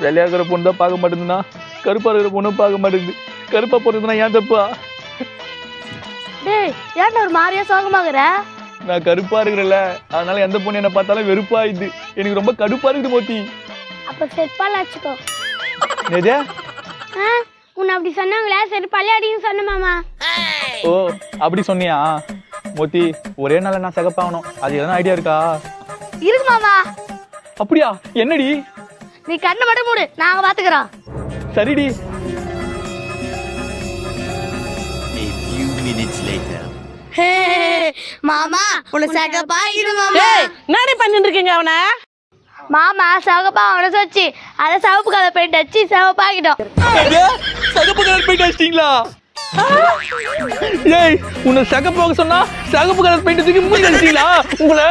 வெள்ளையா இருக்கிற பொண்ணு தான் பார்க்க மாட்டேங்குதுன்னா கருப்பா இருக்கிற பொண்ணும் பார்க்க மாட்டேங்குது. கருப்பா போறதுன்னா ஏன் தப்பா? டேய் ஏன்டா ஒரு மாதிரியா சோகமாகற? நான் கருப்பா இருக்கிறேன்ல, அதனால எந்த பொண்ணு என்ன பார்த்தாலும் வெறுப்பா இது. எனக்கு ரொம்ப கடுப்பா இருக்குது மோத்தி. அப்ப செருப்பால அடிச்சுக்கோ. நேஜே உன்னை அப்படி சொன்னாங்களே, செருப்பாலே அடின்னு சொன்ன மாமா. ஓ அப்படி சொன்னியா மோத்தி? ஒரே நாள் நான் சிகப்பாகணும், அது எதனா ஐடியா இருக்கா? இருக்கு மாமா. அப்படியா? என்னடி? நீ கண்ணை மட்டும் மூடு, நாங்க பாத்துக்கிறோம். சரிடி. மாமா உன்னை சகப்பா இரு மாமா. என்னடி பண்ணிட்டு இருக்கீங்க அவனை? மாமா சகப்பா அவனை சொச்சு அதை சிவப்பு கலர் பெயிண்ட் அடிச்சு சிவப்பாக்கிட்டோம். சகப்பு கலர் பெயிண்ட் அடிச்சிட்டீங்களா? ஏய் உன்னை சகப்பாக சொன்னா சகப்பு கலர் பெயிண்ட் தூக்கி மூடி அடிச்சிட்டீங்களா உங்களை?